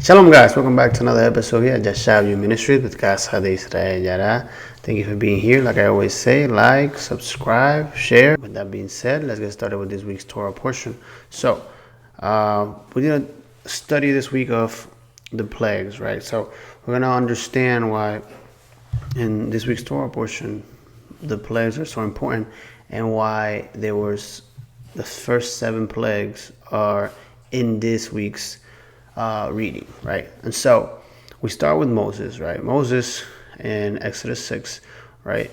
Shalom guys, welcome back to another episode here at YASHAV Ministries with Casa de Israel. Thank you for being here. Like I always say, like, subscribe, share. With that being said, let's get started with this week's Torah portion. So, we're going to study this week of the plagues, right? So, we're going to understand why in this week's Torah portion, the plagues are so important and why there was the first 7 plagues are in this week's reading, right? And so we start with Moses, right? Moses in Exodus 6, right?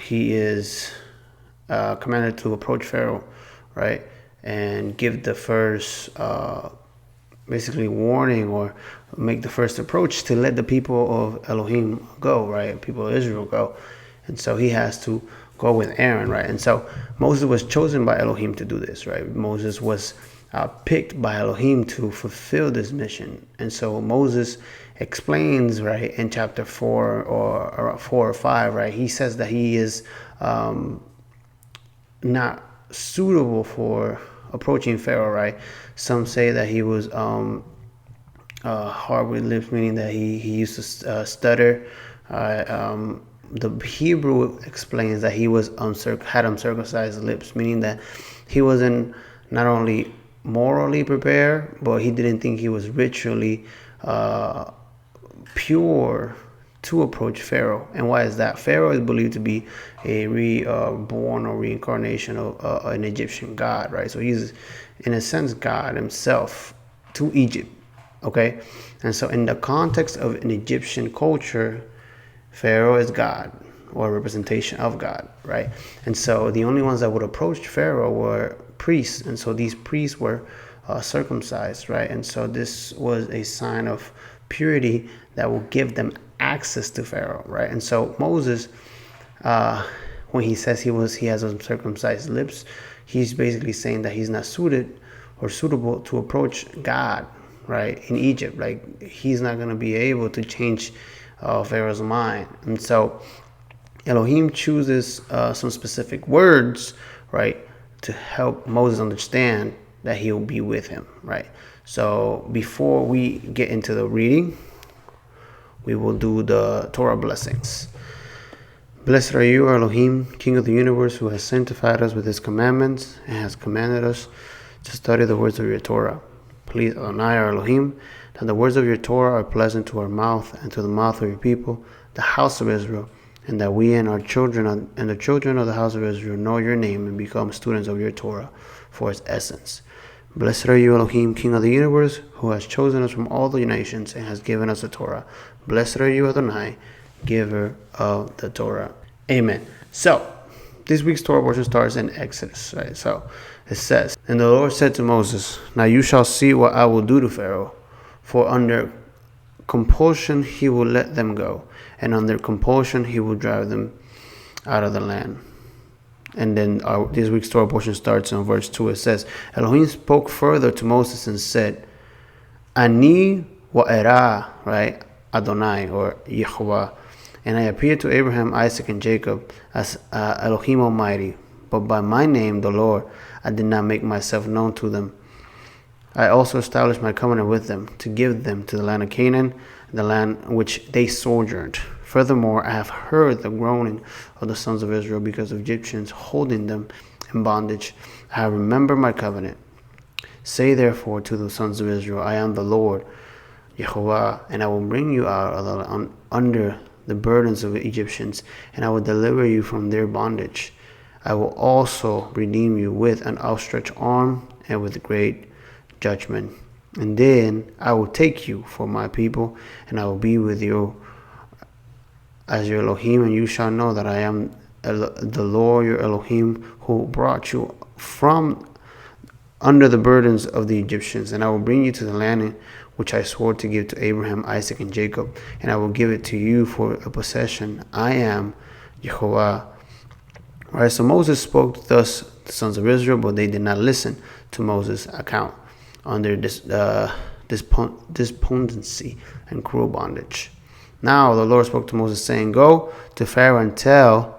He is commanded to approach Pharaoh, right? And give the first basically warning or make the first approach to let the people of Elohim go, right? People of Israel go. And so he has to go with Aaron, right? And so Moses was chosen by Elohim to do this, right? Moses was picked by Elohim to fulfill this mission. And so Moses explains, right, in chapter 4 or 4 or 5, right, he says that he is not suitable for approaching Pharaoh, right? Some say that he was hard with lips, meaning that he used to stutter. The Hebrew explains that he was had uncircumcised lips, meaning that he wasn't not only morally prepared, but he didn't think he was ritually pure to approach Pharaoh. And why is that? Pharaoh is believed to be a reborn or reincarnation of an Egyptian god, right? So he's, in a sense, God himself to Egypt, okay? And so in the context of an Egyptian culture, Pharaoh is God, or a representation of God, right? And so the only ones that would approach Pharaoh were priests, and so these priests were circumcised, right? And so this was a sign of purity that will give them access to Pharaoh, right? And so Moses, when he says he has uncircumcised lips, he's basically saying that he's not suited or suitable to approach God, right, in Egypt. Like, he's not going to be able to change Pharaoh's mind. And so Elohim chooses some specific words, right, to help Moses understand that he'll be with him, right? So before we get into the reading, we will do the Torah blessings. Blessed are you, Elohim, King of the universe, who has sanctified us with his commandments and has commanded us to study the words of your Torah. Please, Adonai, our Elohim, that the words of your Torah are pleasant to our mouth and to the mouth of your people, the house of Israel, and that we and our children and the children of the house of Israel know your name and become students of your Torah for its essence. Blessed are you, Elohim, King of the universe, who has chosen us from all the nations and has given us the Torah. Blessed are you, Adonai, giver of the Torah. Amen. So, this week's Torah portion starts in Exodus, right? So, it says, and the Lord said to Moses, now you shall see what I will do to Pharaoh, for under compulsion he will let them go, and under compulsion he will drive them out of the land. And then this week's Torah portion starts in verse 2. It says, Elohim spoke further to Moses and said, Ani VAERA, right? Adonai, or Yehovah. And I appeared to Abraham, Isaac, and Jacob as Elohim Almighty. But by my name, the Lord, I did not make myself known to them. I also established my covenant with them to give them to the land of Canaan, the land in which they sojourned. Furthermore, I have heard the groaning of the sons of Israel because of Egyptians holding them in bondage. I have remembered my covenant. Say therefore to the sons of Israel, I am the Lord, Yehovah, and I will bring you out under the burdens of the Egyptians, and I will deliver you from their bondage. I will also redeem you with an outstretched arm and with great judgment. And then I will take you for my people, and I will be with you as your Elohim, and you shall know that I am the Lord your Elohim, who brought you from under the burdens of the Egyptians. And I will bring you to the land which I swore to give to Abraham, Isaac, and Jacob, and I will give it to you for a possession. I am Yehovah. All right, so Moses spoke thus to the sons of Israel, but they did not listen to Moses' account under despondency and cruel bondage. Now the Lord spoke to Moses, saying, Go to Pharaoh and tell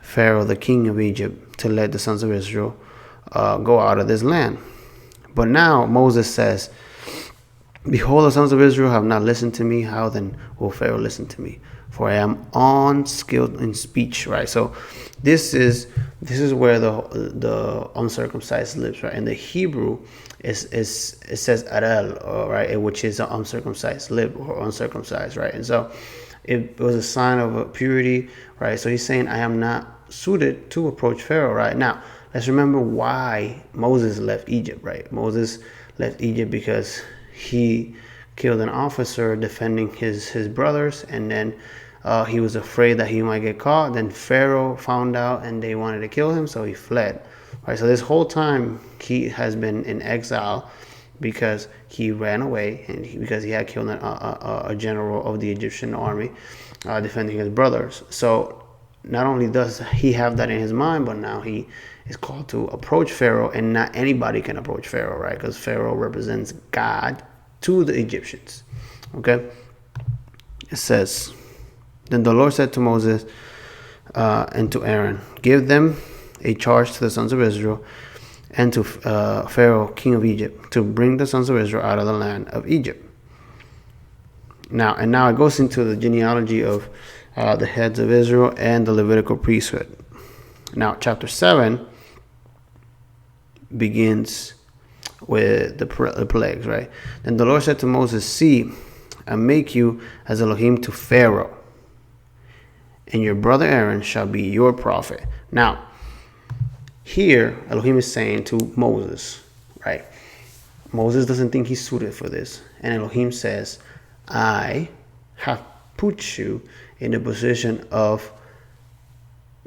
Pharaoh, the king of Egypt, to let the sons of Israel go out of this land. But now Moses says, Behold, the sons of Israel have not listened to me. How then will Pharaoh listen to me? For I am unskilled in speech. Right. So this is where the uncircumcised lives. Right. In the Hebrew, it says arel, right, which is an uncircumcised lip or uncircumcised. Right. And so it was a sign of purity. Right. So he's saying, I am not suited to approach Pharaoh. Right. Now let's remember why Moses left Egypt. Right. Moses left Egypt because he killed an officer defending his brothers, and then he was afraid that he might get caught. Then Pharaoh found out and they wanted to kill him, so he fled. Right, so this whole time he has been in exile because he ran away and because he had killed a general of the Egyptian army defending his brothers. So not only does he have that in his mind, but now he is called to approach Pharaoh, and not anybody can approach Pharaoh, right? Because Pharaoh represents God to the Egyptians. Okay? It says, then the Lord said to Moses and to Aaron, give them a charge to the sons of Israel and to Pharaoh, king of Egypt, to bring the sons of Israel out of the land of Egypt. Now it goes into the genealogy of the heads of Israel and the Levitical priesthood. Now, chapter 7 begins with the plagues, right? Then the Lord said to Moses, see, I make you as Elohim to Pharaoh, and your brother Aaron shall be your prophet. Now, here, Elohim is saying to Moses, right? Moses doesn't think he's suited for this. And Elohim says, I have put you in the position of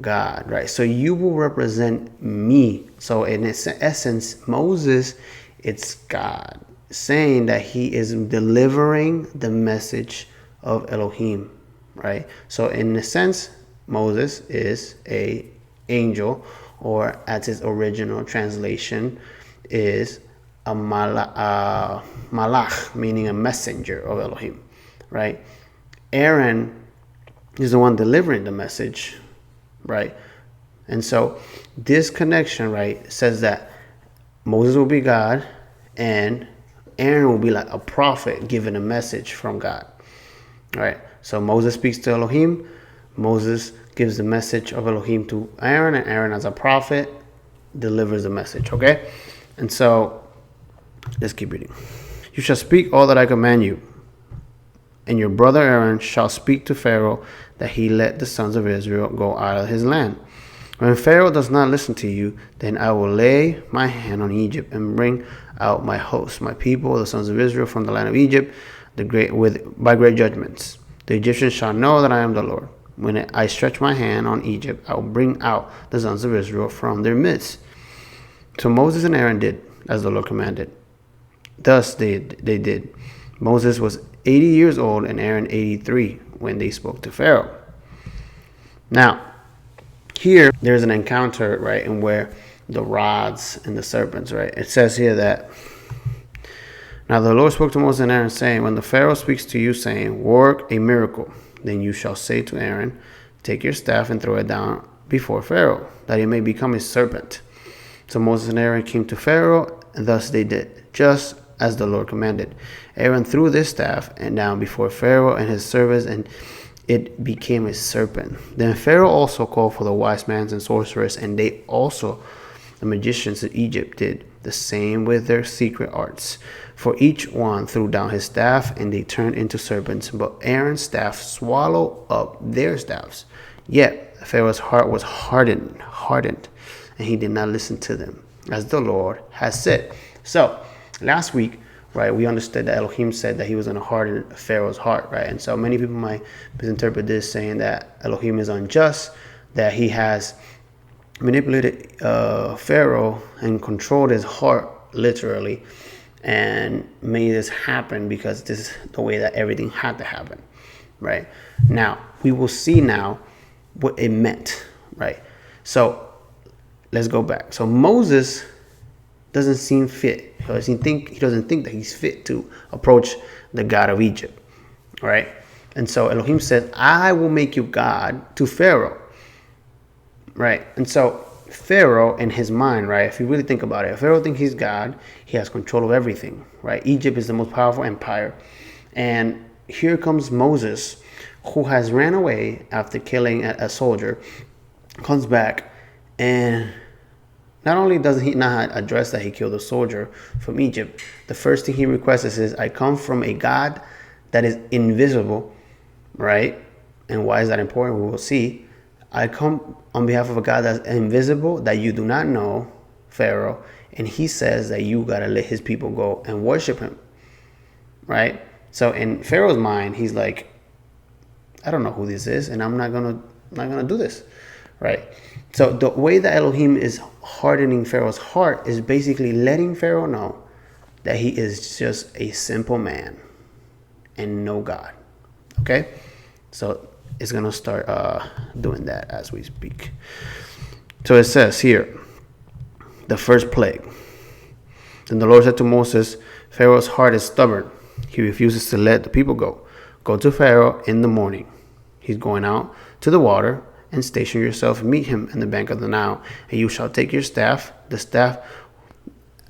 God, right? So you will represent me. So in essence, Moses, it's God saying that he is delivering the message of Elohim, right? So in a sense, Moses is a angel, or as its original translation is a malach, meaning a messenger of Elohim, right? Aaron is the one delivering the message, right? And so this connection, right, says that Moses will be God and Aaron will be like a prophet giving a message from God, right? So Moses speaks to Elohim, Moses gives the message of Elohim to Aaron, and Aaron as a prophet delivers the message, okay? And so let's keep reading. You shall speak all that I command you, and your brother Aaron shall speak to Pharaoh that he let the sons of Israel go out of his land. When Pharaoh does not listen to you, then I will lay my hand on Egypt and bring out my host, my people, the sons of Israel, from the land of Egypt, by great judgments. The Egyptians shall know that I am the Lord. When I stretch my hand on Egypt, I will bring out the sons of Israel from their midst. So Moses and Aaron did as the Lord commanded. Thus they did. Moses was 80 years old and Aaron 83 when they spoke to Pharaoh. Now, here there's an encounter, right, in where the rods and the serpents, right? It says here that, now the Lord spoke to Moses and Aaron, saying, when the Pharaoh speaks to you, saying, work a miracle, then you shall say to Aaron, take your staff and throw it down before Pharaoh, that it may become a serpent. So Moses and Aaron came to Pharaoh, and thus they did, just as the Lord commanded. Aaron threw this staff and down before Pharaoh and his servants, and it became a serpent. Then Pharaoh also called for the wise men and sorcerers, and they also, the magicians of Egypt, did the same with their secret arts. For each one threw down his staff, and they turned into serpents. But Aaron's staff swallowed up their staffs. Yet Pharaoh's heart was hardened, and he did not listen to them, as the Lord has said. So last week, right, we understood that Elohim said that he was going to harden Pharaoh's heart, right? And so many people might misinterpret this saying that Elohim is unjust, that he has manipulated Pharaoh and controlled his heart literally and made this happen because this is the way that everything had to happen, right? Now, we will see now what it meant, right? So let's go back. So Moses doesn't seem fit. He doesn't think that he's fit to approach the God of Egypt, right? And so Elohim said, I will make you God to Pharaoh, right? And so Pharaoh in his mind, right? If you really think about it, Pharaoh thinks he's God. He has control of everything, right? Egypt is the most powerful empire. And here comes Moses, who has ran away after killing a soldier, comes back, and not only does he not address that he killed a soldier from Egypt, the first thing he requests is, I come from a God that is invisible, right? And why is that important? We will see. I come on behalf of a God that's invisible, that you do not know, Pharaoh, and he says that you got to let his people go and worship him, right? So in Pharaoh's mind, he's like, I don't know who this is, and I'm not gonna do this, right? So the way that Elohim is hardening Pharaoh's heart is basically letting Pharaoh know that he is just a simple man and no God. Okay, so it's gonna start doing that as we speak. So it says here, the first plague. Then the Lord said to Moses, Pharaoh's heart is stubborn. He refuses to let the people go. Go to Pharaoh in the morning. He's going out to the water, and station yourself and meet him in the bank of the Nile. And you shall take your staff, the staff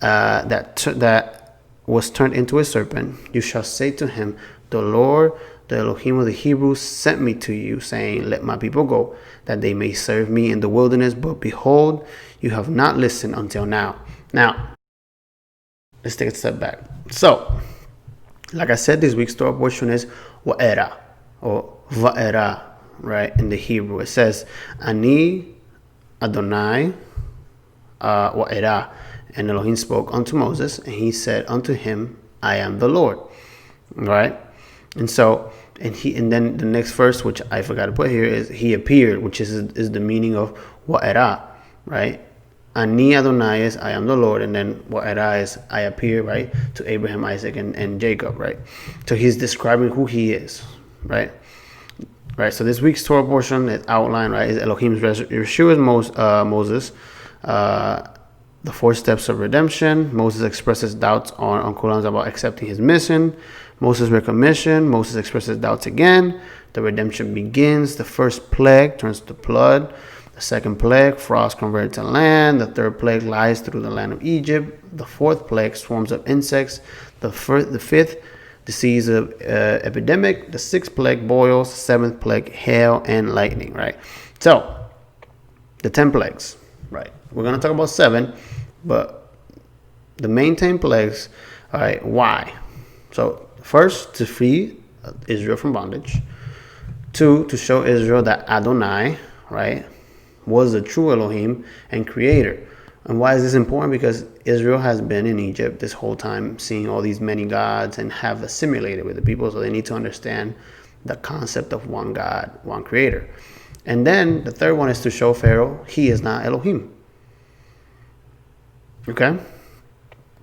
that was turned into a serpent. You shall say to him, the Lord, the Elohim of the Hebrews, sent me to you, saying, let my people go, that they may serve me in the wilderness. But behold, you have not listened until now. Now, let's take a step back. So, like I said, this week's Torah portion is VAERA, or VAERA, right? In the Hebrew, it says, Ani ADONAI VAERA. And Elohim spoke unto Moses, and he said unto him, I am the Lord, right? And so, and then the next verse, which I forgot to put here, is he appeared, which is the meaning of VAERA, right? Ani Adonai is I am the Lord, and then VAERA is I appear, right, to Abraham, Isaac, and Jacob, right? So he's describing who he is, right? Right. So this week's Torah portion is outlined, right, is Elohim's Yeshua's Moses, the 4 steps of redemption. Moses expresses doubts on Kulan's about accepting his mission. Moses' recognition. Moses expresses doubts again. The redemption begins. The first plague turns to blood. The second plague, frost converted to land. The third plague lies through the land of Egypt. The fourth plague, swarms of insects. The fifth, disease of epidemic. The sixth plague, boils. The seventh plague, hail and lightning, right? So, the 10 plagues, right? We're going to talk about 7, but the main 10 plagues, all right, why? So, first, to free Israel from bondage. 2, to show Israel that Adonai, right, was the true Elohim and creator. And why is this important? Because Israel has been in Egypt this whole time, seeing all these many gods and have assimilated with the people. So they need to understand the concept of one God, one creator. And then the third one is to show Pharaoh he is not Elohim. Okay?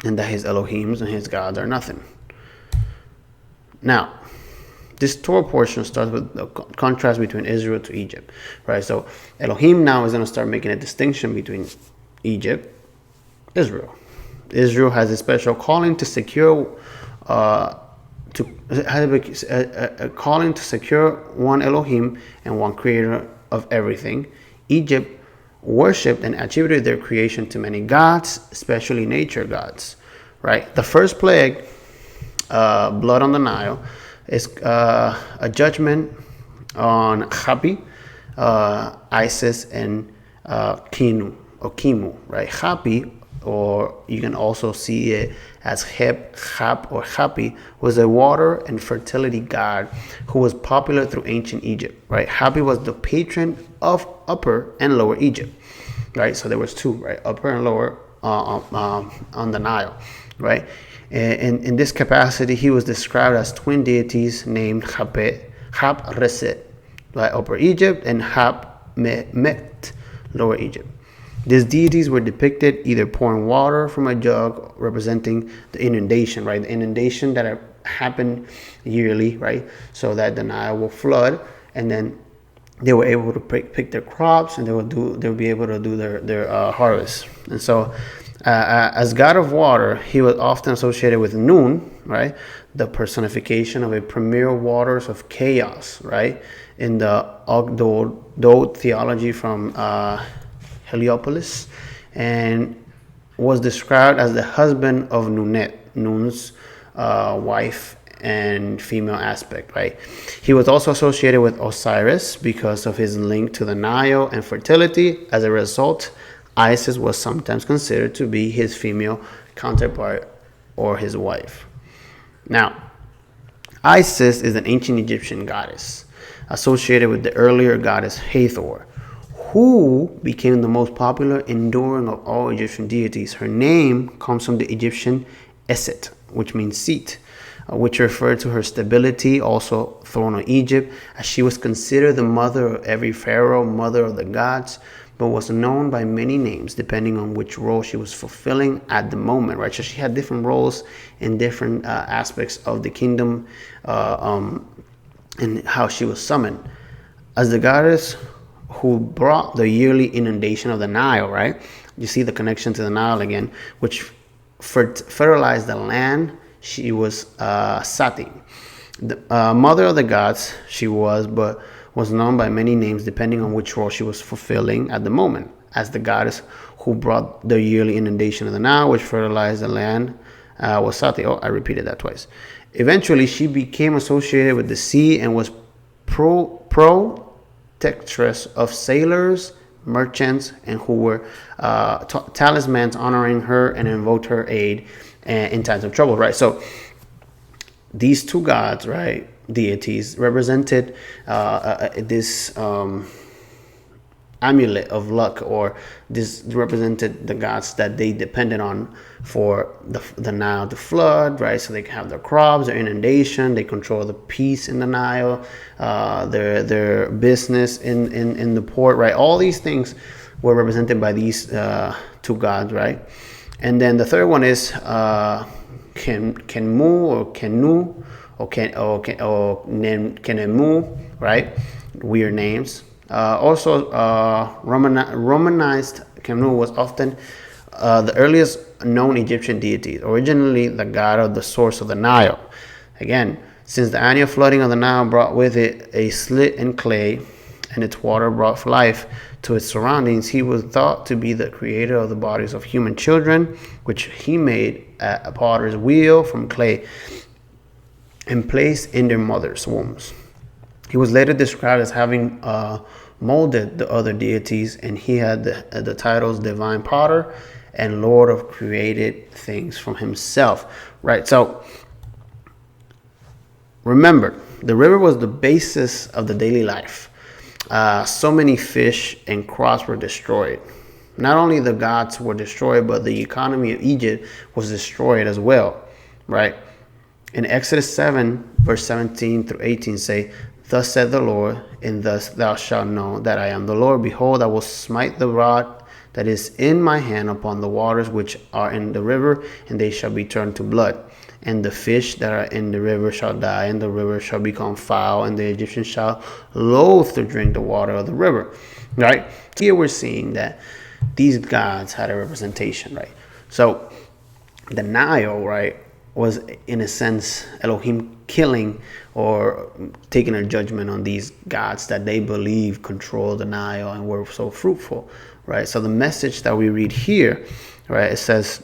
And that his Elohims and his gods are nothing. Now, this Torah portion starts with the contrast between Israel to Egypt, right? So Elohim now is going to start making a distinction between Egypt, Israel. Israel has a special calling to secure, a calling to secure one Elohim and one creator of everything. Egypt worshipped and attributed their creation to many gods, especially nature gods, right? The first plague, blood on the Nile, is a judgment on Hapi, Isis, and Kimu, right? Hapi, or you can also see it as Hap, or Hapi, was a water and fertility god who was popular through ancient Egypt, right? Hapi was the patron of Upper and Lower Egypt, right? So there was 2, right? Upper and Lower on the Nile, right? And in this capacity, he was described as twin deities named Hap-Reset, right? Upper Egypt, and Hap-Met, Lower Egypt. These deities were depicted either pouring water from a jug, representing the inundation, right? The inundation that happened yearly, right? So that the Nile will flood, and then they were able to pick their crops, and they'll be able to do their harvest. And so, as God of water, he was often associated with Nun, right? The personification of a premier waters of chaos, right? In the Ogdod theology from Heliopolis, and was described as the husband of Nunet, Nun's wife and female aspect, right? He was also associated with Osiris because of his link to the Nile and fertility. As a result, Isis was sometimes considered to be his female counterpart or his wife. Now, Isis is an ancient Egyptian goddess associated with the earlier goddess Hathor, who became the most popular, enduring of all Egyptian deities. Her name comes from the Egyptian Eset, which means seat, which referred to her stability, also throne of Egypt, as she was considered the mother of every pharaoh, mother of the gods, but was known by many names depending on which role she was fulfilling at the moment, right? So she had different roles in different aspects of the kingdom and how she was summoned. As the goddess who brought the yearly inundation of the Nile, right? You see the connection to the Nile again, which fertilized the land. She was Sati, the mother of the gods. She was, but was known by many names depending on which role she was fulfilling at the moment. As the goddess who brought the yearly inundation of the Nile, which fertilized the land, was Sati. Oh, I repeated that twice. Eventually, she became associated with the sea and was protectress of sailors, merchants, and who were talismans honoring her and invoked her aid in times of trouble, right? So these two gods, right, deities, represented this amulet of luck, or this represented the gods that they depended on for the Nile to flood, right? So they can have their crops, their inundation, they control the peace in the Nile, their business in the port, right? All these things were represented by these two gods, right? And then the third one is Kenmu or Kenu or Kenemu, right? Weird names. Also, Romanized Kenu was often the earliest known Egyptian deity, originally the god of the source of the Nile. Again, since the annual flooding of the Nile brought with it a slit in clay, and its water brought life to its surroundings, he was thought to be the creator of the bodies of human children, which he made at a potter's wheel from clay and placed in their mother's wombs. He was later described as having molded the other deities, and he had the titles divine potter and lord of created things from himself, right? So remember, the river was the basis of the daily life. So many fish and crops were destroyed. Not only the gods were destroyed, but the economy of Egypt was destroyed as well, right? In Exodus 7, verse 17 through 18 say, "Thus said the Lord, and thus thou shalt know that I am the Lord. Behold, I will smite the rod that is in my hand upon the waters which are in the river, and they shall be turned to blood. And the fish that are in the river shall die, and the river shall become foul, and the Egyptians shall loathe to drink the water of the river." Right? Here we're seeing that these gods had a representation, right? So the Nile, right, was in a sense Elohim killing or taking a judgment on these gods that they believe control the Nile and were so fruitful, right? So the message that we read here, right, it says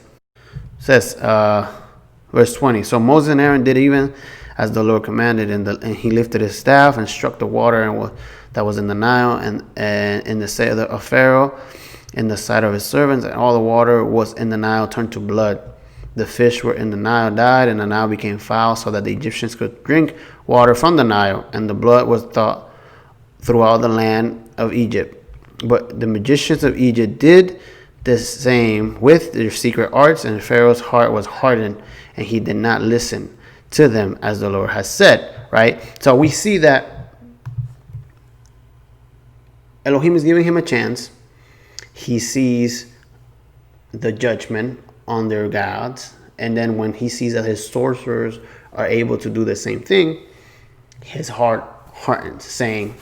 verse 20, "So Moses and Aaron did even as the Lord commanded, and he lifted his staff and struck the water that was in the Nile and in the sight of Pharaoh, in the sight of his servants, and all the water was in the Nile turned to blood. The fish were in the Nile died, and the Nile became foul, so that the Egyptians could drink water from the Nile, and the blood was thought throughout the land of Egypt. But the magicians of Egypt did the same with their secret arts, and Pharaoh's heart was hardened, and he did not listen to them as the Lord has said." Right? So we see that Elohim is giving him a chance. He sees the judgment on their gods, and then when he sees that his sorcerers are able to do the same thing, his heart hardens, saying,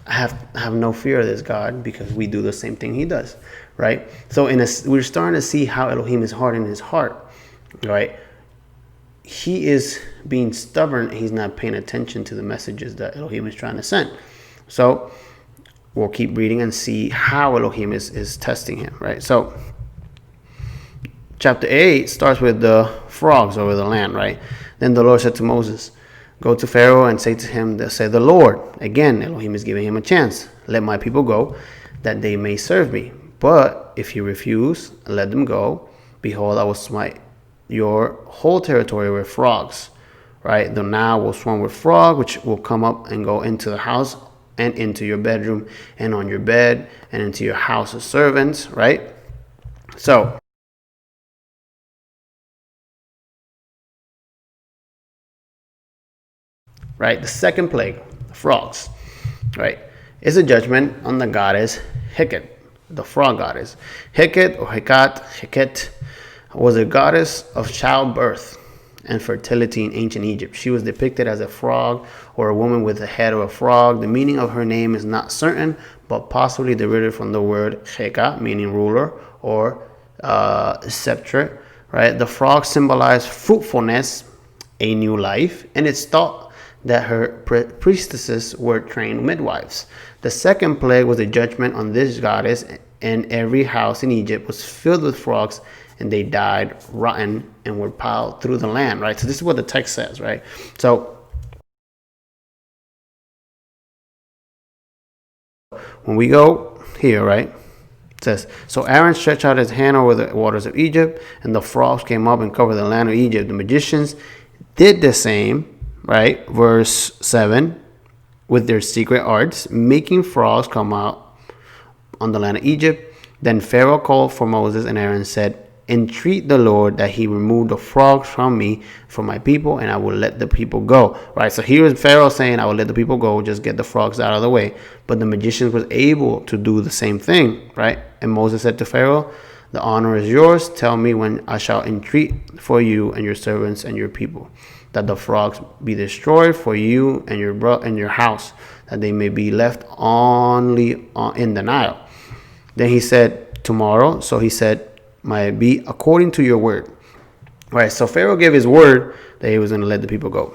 I have no fear of this God, because we do the same thing he does, right? So we're starting to see how Elohim is hardening his heart, right? He is being stubborn, and he's not paying attention to the messages that Elohim is trying to send. So we'll keep reading and see how Elohim is testing him, right? So chapter 8 starts with the frogs over the land, right? Then the Lord said to Moses, go to Pharaoh and say to him, say the Lord. Again, Elohim is giving him a chance. Let my people go, that they may serve me. But if you refuse, let them go. Behold, I will smite your whole territory with frogs, right? The Nile will swarm with frog, which will come up and go into the house and into your bedroom and on your bed and into your house of servants, right? So, right, the second plague, frogs, right, is a judgment on the goddess Heket, the frog goddess. Heket or Heket was a goddess of childbirth and fertility in ancient Egypt. She was depicted as a frog or a woman with the head of a frog. The meaning of her name is not certain, but possibly derived from the word Heka, meaning ruler, or scepter, right? The frog symbolized fruitfulness, a new life, and it's thought that her priestesses were trained midwives. The second plague was a judgment on this goddess, and every house in Egypt was filled with frogs, and they died rotten and were piled through the land, right? So this is what the text says, right? So when we go here, right, it says, so Aaron stretched out his hand over the waters of Egypt, and the frogs came up and covered the land of Egypt. The magicians did the same, right? Verse 7, with their secret arts, making frogs come out on the land of Egypt. Then Pharaoh called for Moses, and Aaron said, entreat the Lord that he remove the frogs from me, from my people, and I will let the people go. Right, so here is Pharaoh saying, I will let the people go, just get the frogs out of the way. But the magicians was able to do the same thing, right? And Moses said to Pharaoh, the honor is yours. Tell me when I shall entreat for you and your servants and your people, that the frogs be destroyed for you and your house, that they may be left only in the Nile. Then he said, tomorrow. So he said, might be according to your word. Right, so Pharaoh gave his word that he was going to let the people go.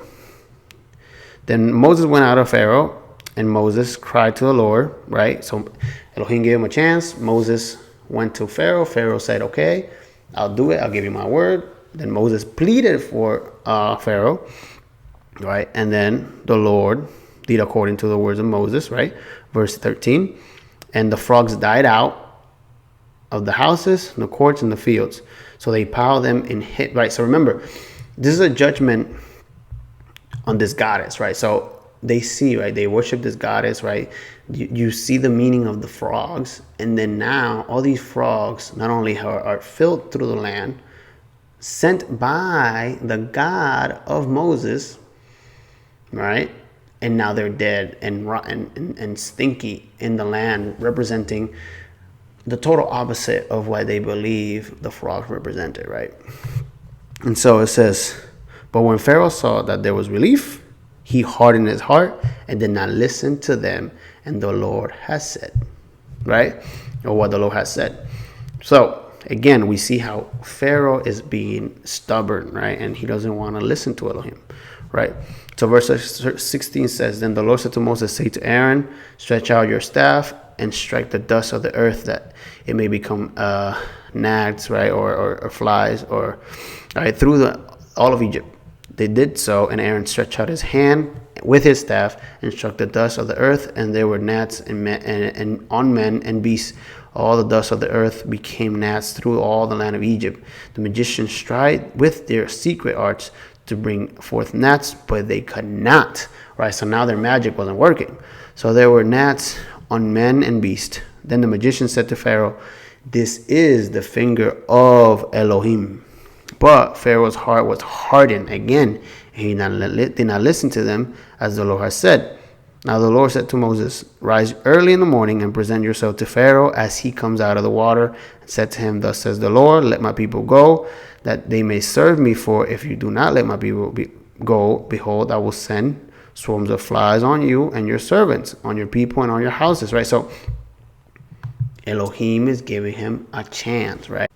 Then Moses went out of Pharaoh, and Moses cried to the Lord, right? So Elohim gave him a chance. Moses went to Pharaoh. Pharaoh said, okay, I'll do it. I'll give you my word. Then Moses pleaded for Pharaoh, right? And then the Lord did according to the words of Moses, right? Verse 13. And the frogs died out of the houses, the courts, and the fields. So they piled them in hit, right? So remember, this is a judgment on this goddess, right? So they see, right? They worship this goddess, right? You see the meaning of the frogs. And then now all these frogs not only are filled through the land, sent by the God of Moses, right? And now they're dead and rotten and stinky in the land, representing the total opposite of what they believe the frogs represented, right? And so it says, but when Pharaoh saw that there was relief, he hardened his heart and did not listen to them, and the Lord has said, right? Or what the Lord has said. So again, we see how Pharaoh is being stubborn, right? And he doesn't want to listen to Elohim, right? So verse 16 says, then the Lord said to Moses, say to Aaron, stretch out your staff and strike the dust of the earth, that it may become gnats, right, or flies, or right, through all of Egypt. They did so, and Aaron stretched out his hand with his staff and struck the dust of the earth, and there were gnats and on men and beasts. All the dust of the earth became gnats through all the land of Egypt. The magicians tried with their secret arts to bring forth gnats, but they could not. Right, so now their magic wasn't working. So there were gnats on men and beast. Then the magician said to Pharaoh, this is the finger of Elohim. But Pharaoh's heart was hardened again, and he did not listen to them, as the Lord has said. Now the Lord said to Moses, rise early in the morning and present yourself to Pharaoh as he comes out of the water, and said to him, thus says the Lord, let my people go, that they may serve me. For if you do not let my people go, behold, I will send swarms of flies on you and your servants, on your people and on your houses, right? So Elohim is giving him a chance, right?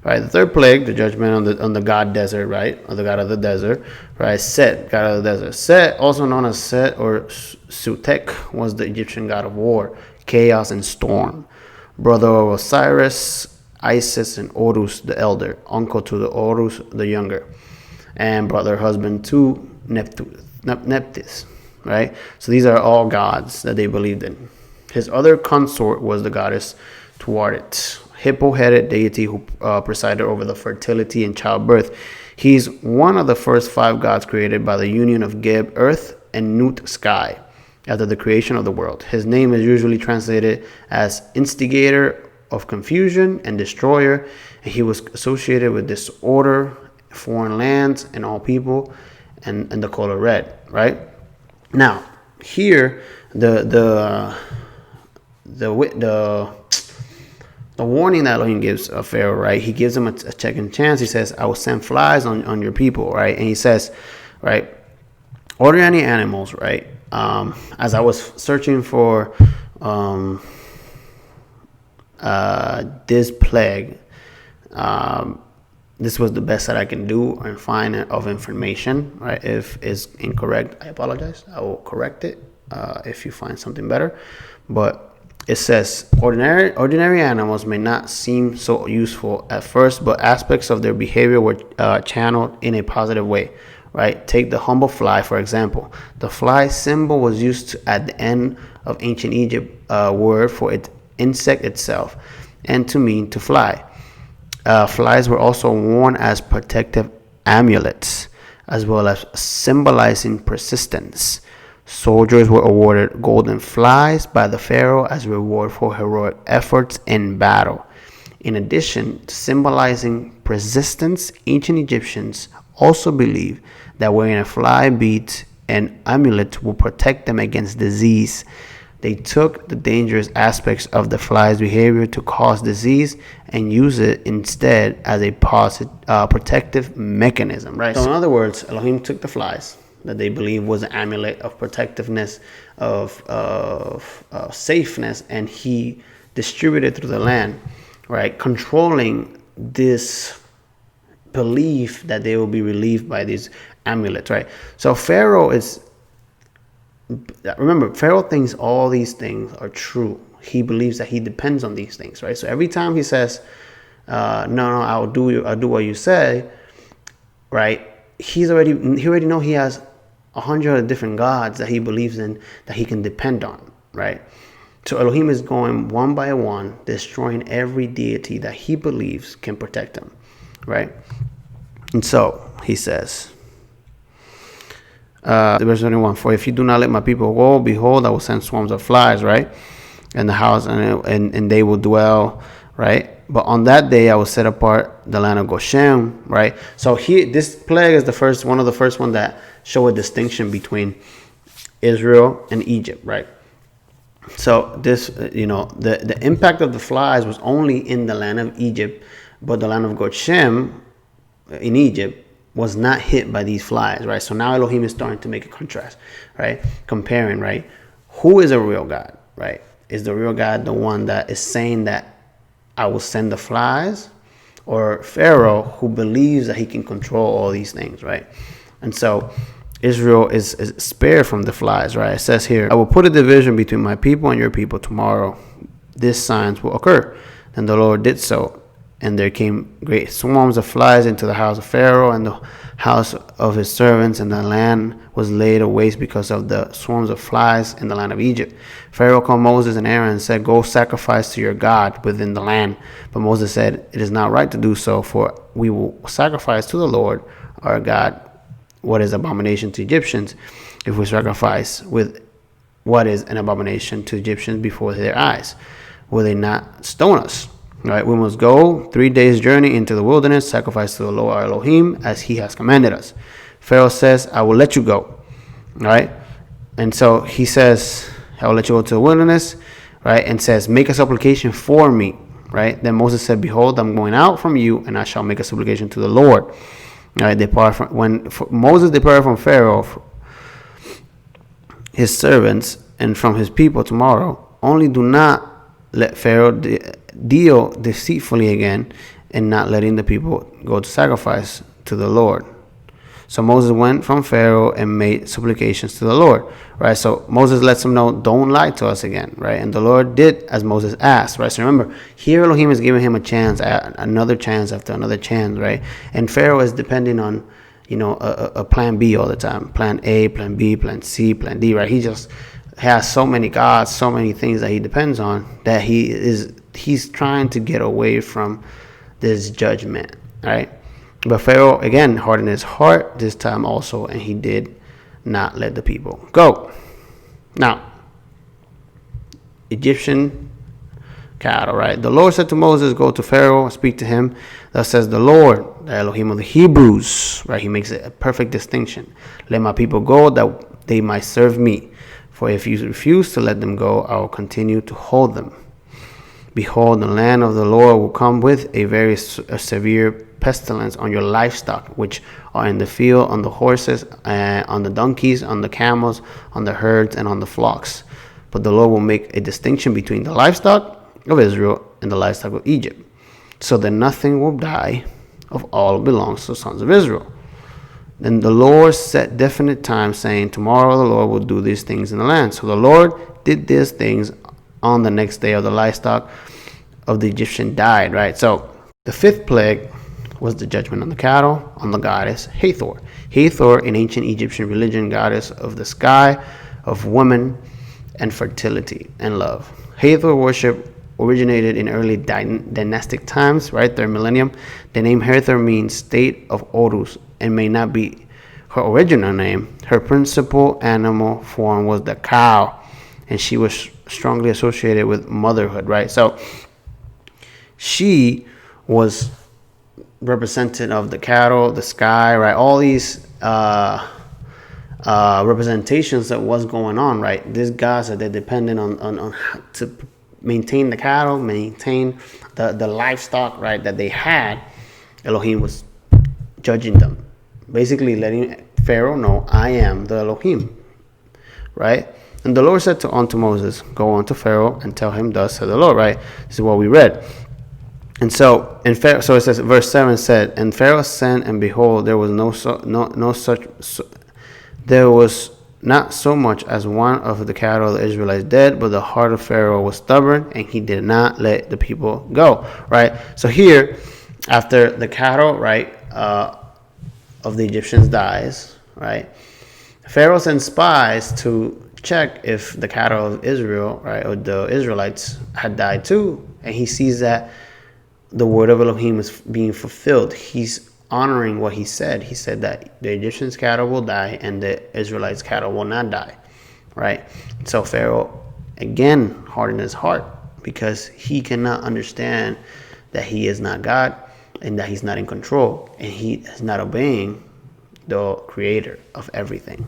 Right, the third plague, the judgment on the god desert, right, or the god of the desert, right, Set, god of the desert. Set, also known as Set or Sutek, was the Egyptian god of war, chaos, and storm. Brother of Osiris, Isis, and Horus the elder, uncle to the Horus the younger, and brother husband to Nephthys, right? So these are all gods that they believed in. His other consort was the goddess Tuaret, hippo-headed deity who presided over the fertility and childbirth. He's one of the first 5 gods created by the union of Geb, earth, and Nut, sky, after the creation of the world. His name is usually translated as instigator of confusion and destroyer, and he was associated with disorder, foreign lands, and all people, and the color red, right? Now, here, the warning that Elohim gives Pharaoh, right? He gives him a second chance. He says, I will send flies on your people, right? And he says, right, ordinary animals, right? As I was searching for this plague, this was the best that I can do and find of information, right? If it's incorrect, I apologize. I will correct it if you find something better. But it says, ordinary animals may not seem so useful at first, but aspects of their behavior were channeled in a positive way, right? Take the humble fly, for example. The fly symbol was used at the end of ancient Egypt word for its insect itself, and to mean to fly. Flies were also worn as protective amulets, as well as symbolizing persistence. Soldiers were awarded golden flies by the Pharaoh as reward for heroic efforts in battle. In addition to symbolizing persistence, ancient Egyptians also believed that wearing a fly bead and amulet will protect them against disease. They took the dangerous aspects of the fly's behavior to cause disease and use it instead as a protective mechanism, right? So in other words, Elohim took the flies that they believe was an amulet of protectiveness, of safeness, and he distributed through the land, right? Controlling this belief that they will be relieved by these amulets, right? So Pharaoh thinks all these things are true. He believes that he depends on these things, right? So every time he says, no, I'll do what you say, right? He already know he has 100 different gods that he believes in, that he can depend on, right? So Elohim is going one by one, destroying every deity that he believes can protect him, right? And so he says, verse 21, for if you do not let my people go, behold, I will send swarms of flies, right? And the house, and they will dwell, right? But on that day, I will set apart the land of Goshen, right? So this plague is one of the first one that show a distinction between Israel and Egypt, right? So this, the impact of the flies was only in the land of Egypt, but the land of Goshen in Egypt was not hit by these flies, right? So now Elohim is starting to make a contrast, right? Comparing, right? Who is a real God, right? Is the real God the one that is saying that I will send the flies, or Pharaoh who believes that he can control all these things, right? And so Israel is spared from the flies, right? It says here, I will put a division between my people and your people tomorrow. These signs will occur. Then the Lord did so. And there came great swarms of flies into the house of Pharaoh and the house of his servants, and the land was laid waste because of the swarms of flies in the land of Egypt. Pharaoh called Moses and Aaron and said, go sacrifice to your God within the land. But Moses said, it is not right to do so, for we will sacrifice to the Lord our God what is abomination to Egyptians, if we sacrifice with what is an abomination to Egyptians before their eyes. Will they not stone us? All right, we must go 3 days' journey into the wilderness, sacrifice to the Lord our Elohim as he has commanded us. Pharaoh says, I will let you go. All right, and so he says, I will let you go to the wilderness, right, and says, make a supplication for me. Right, then Moses said, behold, I'm going out from you, and I shall make a supplication to the Lord. All right, Moses departed from Pharaoh, his servants, and from his people tomorrow, only do not let Pharaoh deal deceitfully again, in not letting the people go to sacrifice to the Lord. So Moses went from Pharaoh and made supplications to the Lord, right? So Moses lets him know, don't lie to us again, right? And the Lord did as Moses asked, right? So remember, here Elohim is giving him a chance, another chance after another chance, right? And Pharaoh is depending on, a plan B all the time. Plan A, plan B, plan C, plan D, right? He just has so many gods, so many things that he depends on that he's trying to get away from this judgment, right? But Pharaoh, again, hardened his heart this time also, and he did not let the people go. Now, Egyptian cattle, right? The Lord said to Moses, go to Pharaoh and speak to him. Thus says the Lord, the Elohim of the Hebrews, right? He makes a perfect distinction. Let my people go that they might serve me. For if you refuse to let them go, I will continue to hold them. Behold, the land of the Lord will come with a very severe pestilence on your livestock, which are in the field, on the horses, on the donkeys, on the camels, on the herds, and on the flocks. But the Lord will make a distinction between the livestock of Israel and the livestock of Egypt, so that nothing will die of all belongs to the sons of Israel. Then the Lord set definite time, saying, tomorrow the Lord will do these things in the land. So the Lord did these things on the next day of the livestock of the Egyptian died, right? So the fifth plague was the judgment on the cattle, on the goddess Hathor. Hathor, in ancient Egyptian religion, goddess of the sky, of women, and fertility and love. Hathor worship originated in early dynastic times, right? Third millennium. The name Hathor means state of Horus and may not be her original name. Her principal animal form was the cow, and she was strongly associated with motherhood, right? So she was representative of the cattle, the sky, right? All these representations of what's going on, right? These gods that they're dependent on to maintain the cattle, maintain the livestock, right, that they had. Elohim was judging them, basically letting Pharaoh know, I am the Elohim, right? And the Lord said unto Moses, go unto Pharaoh and tell him, thus said the Lord, right? This is what we read. And so it says, verse 7 said, and Pharaoh sent, and behold, there was there was not so much as one of the cattle of the Israelites dead, but the heart of Pharaoh was stubborn, and he did not let the people go, right? So here, after the cattle, right, of the Egyptians dies, right, Pharaoh sends spies to check if the cattle of Israel, right, or the Israelites had died too, and he sees that the word of Elohim is being fulfilled. He's honoring what he said. He said that the Egyptians' cattle will die and the Israelites' cattle will not die, right? So Pharaoh, again, hardened his heart because he cannot understand that he is not God and that he's not in control and he is not obeying the creator of everything.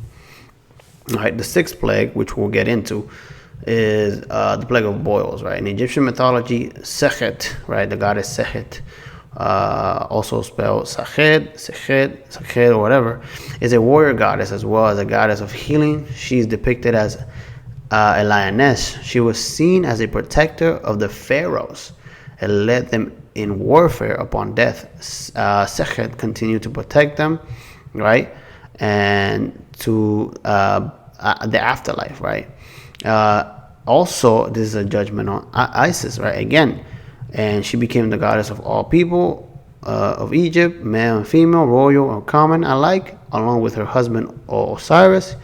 All right, the sixth plague, which we'll get into, is the plague of boils, right? In Egyptian mythology, Sekhet, right, the goddess Sekhet, also spelled Sekhet, or whatever, is a warrior goddess as well as a goddess of healing. She's depicted as a lioness. She was seen as a protector of the Pharaohs and led them in warfare upon death. Sekhet continued to protect them, right, and to the afterlife, right? Also, this is a judgment on Isis, right? Again, and she became the goddess of all people of Egypt, male and female, royal or common alike, along with her husband Osiris.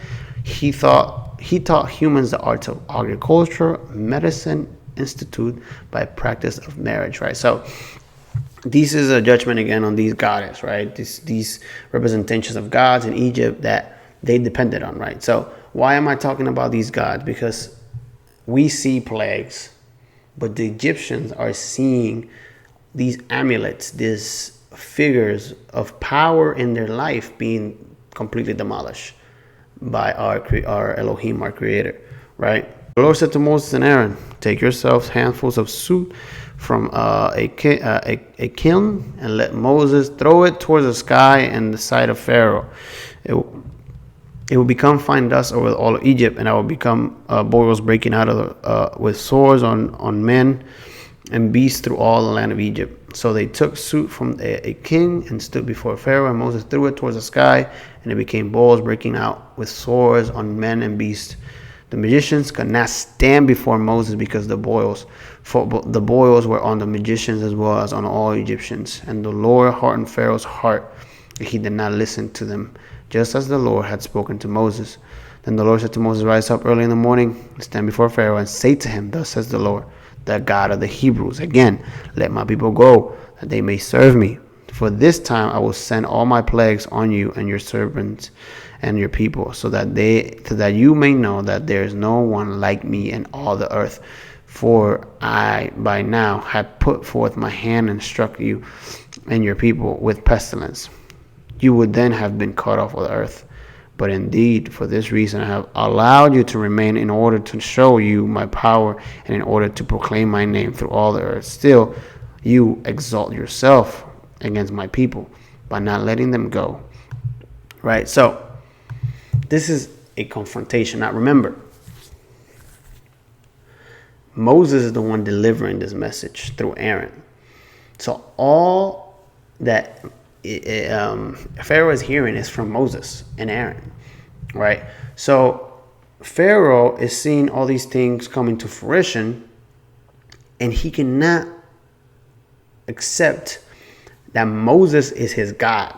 He taught humans the arts of agriculture, medicine, institute by practice of marriage, right? So this is a judgment again on these goddesses, right? These representations of gods in Egypt that they depended on, right? So why am I talking about these gods? Because we see plagues, but the Egyptians are seeing these amulets, these figures of power in their life being completely demolished by our Elohim, our creator, right? The Lord said to Moses and Aaron, take yourselves handfuls of soot from a kiln and let Moses throw it towards the sky and the sight of Pharaoh. It will become fine dust over all of Egypt, and I will become boils breaking out of with sores on men and beasts through all the land of Egypt. So they took suit from a king and stood before Pharaoh, and Moses threw it towards the sky, and it became balls breaking out with swords on men and beasts. The magicians could not stand before Moses because the boils, for the boils were on the magicians as well as on all Egyptians. And the Lord hardened Pharaoh's heart, and he did not listen to them, just as the Lord had spoken to Moses. Then the Lord said to Moses, rise up early in the morning, stand before Pharaoh, and say to him, thus says the Lord, the God of the Hebrews, again, let my people go, that they may serve me. For this time I will send all my plagues on you and your servants and your people, so that you may know that there is no one like me in all the earth. For I by now had put forth my hand and struck you and your people with pestilence. You would then have been cut off of the earth. But indeed, for this reason I have allowed you to remain, in order to show you my power and in order to proclaim my name through all the earth. Still, you exalt yourself against my people by not letting them go. Right? So, this is a confrontation. Now, remember, Moses is the one delivering this message through Aaron. So, all that Pharaoh is hearing is from Moses and Aaron, right? So Pharaoh is seeing all these things coming to fruition, and he cannot accept that Moses is his God,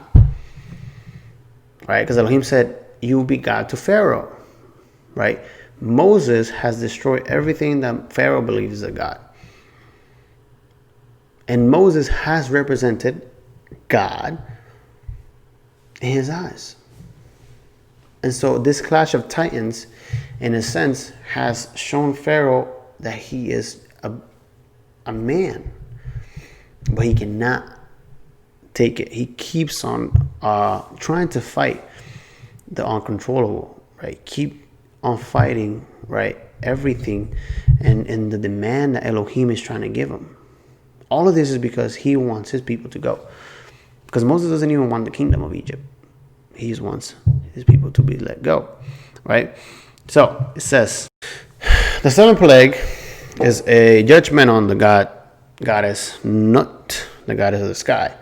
right? Because Elohim said, you will be God to Pharaoh, right? Moses has destroyed everything that Pharaoh believes is a God. And Moses has represented God in his eyes. And so this clash of titans, in a sense, has shown Pharaoh that he is a man, but he cannot take it. He keeps on trying to fight the uncontrollable, right? Keep on fighting, right? Everything and the demand that Elohim is trying to give him. All of this is because he wants his people to go. Because Moses doesn't even want the kingdom of Egypt. He just wants his people to be let go, right? So it says, the seventh plague is a judgment on the goddess Nut, the goddess of the sky.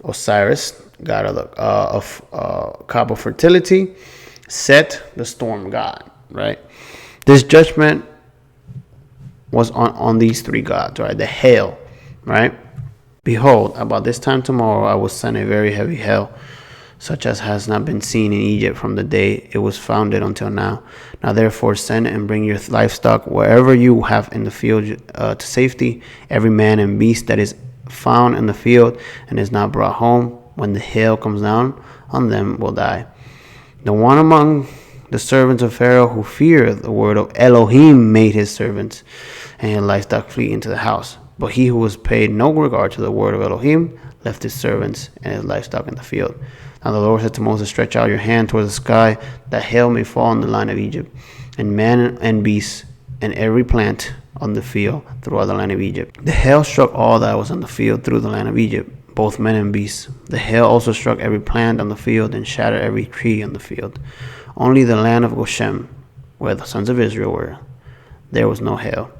Osiris, god of copper fertility. Set, the storm god, right? This judgment was on these three gods, right? The hail, right? Behold, about this time tomorrow I will send a very heavy hail, such as has not been seen in Egypt from the day it was founded until now. Now therefore send and bring your livestock wherever you have in the field to safety. Every man and beast that is found in the field and is not brought home, when the hail comes down on them, will die. The one among the servants of Pharaoh who feared the word of Elohim made his servants and his livestock flee into the house. But he who was paid no regard to the word of Elohim left his servants and his livestock in the field. Now the Lord said to Moses, stretch out your hand towards the sky, that hail may fall on the land of Egypt, and man and beast, and every plant on the field throughout the land of Egypt. The hail struck all that was on the field through the land of Egypt, both men and beasts. The hail also struck every plant on the field and shattered every tree on the field. Only the land of Goshen, where the sons of Israel were, there was no hail.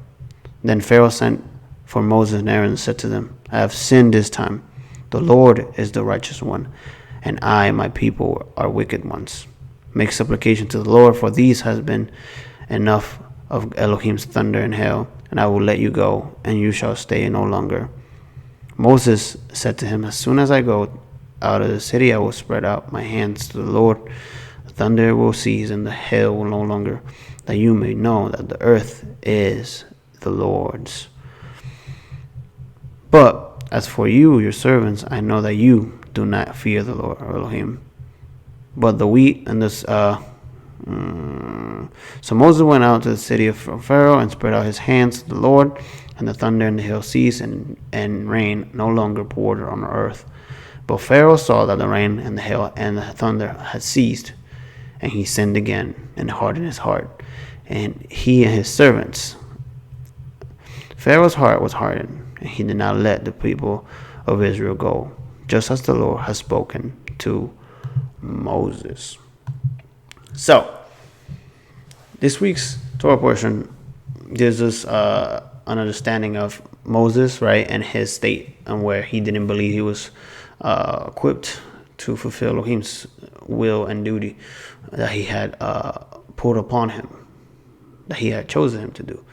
Then Pharaoh sent for Moses and Aaron and said to them, I have sinned this time. The Lord is the righteous one, and I and my people are wicked ones. Make supplication to the Lord, for these has been enough of Elohim's thunder and hail, and I will let you go, and you shall stay no longer. Moses said to him, as soon as I go out of the city, I will spread out my hands to the Lord. The thunder will cease, and the hail will no longer, that you may know that the earth is the Lord's. But as for you, your servants, I know that you do not fear the Lord Elohim. But the wheat and this, so Moses went out to the city of Pharaoh and spread out his hands to the Lord, and the thunder and the hail ceased, and rain no longer poured on the earth. But Pharaoh saw that the rain and the hail and the thunder had ceased, and he sinned again and hardened his heart, and he and his servants. Pharaoh's heart was hardened, and he did not let the people of Israel go, just as the Lord has spoken to Moses. So, this week's Torah portion gives us an understanding of Moses, right, and his state, and where he didn't believe he was equipped to fulfill Elohim's will and duty that he had put upon him, that he had chosen him to do.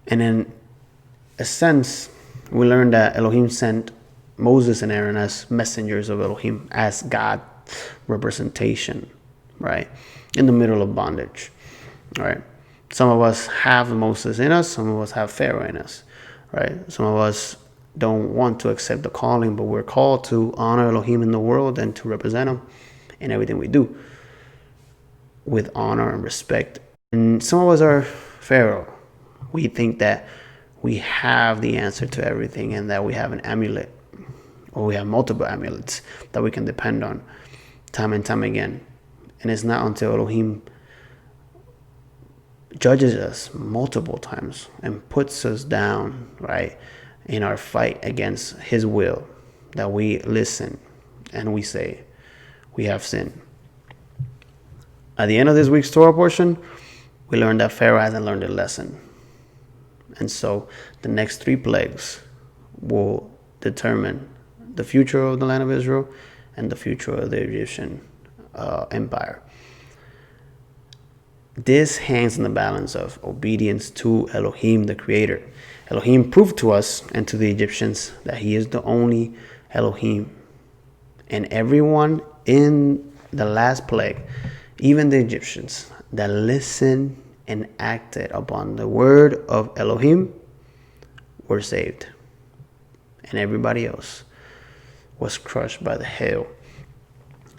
And in a sense, we learned that Elohim sent Moses and Aaron as messengers of Elohim, as God's representation, right, in the middle of bondage, right? Some of us have Moses in us, some of us have Pharaoh in us, right? Some of us don't want to accept the calling, but we're called to honor Elohim in the world and to represent him in everything we do with honor and respect. And some of us are Pharaoh. We think that we have the answer to everything and that we have an amulet, or we have multiple amulets that we can depend on time and time again. And it's not until Elohim judges us multiple times and puts us down, right, in our fight against his will, that we listen and we say, we have sinned. At the end of this week's Torah portion, we learned that Pharaoh hasn't learned a lesson. And so the next 3 plagues will determine the future of the land of Israel and the future of the Egyptian empire. This hangs in the balance of obedience to Elohim, the Creator. Elohim proved to us and to the Egyptians that he is the only Elohim. And everyone in the last plague, even the Egyptians that listened and acted upon the word of Elohim, were saved. And everybody else was crushed by the hail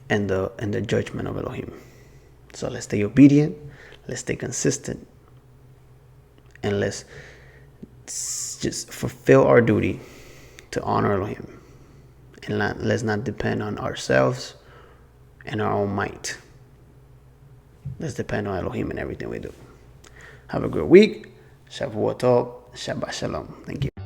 and the judgment of Elohim. So let's stay obedient, let's stay consistent, and let's just fulfill our duty to honor Elohim. And let's not depend on ourselves and our own might. Let's depend on Elohim in everything we do. Have a good week. Shavuot Tov. Shabbat Shalom. Thank you.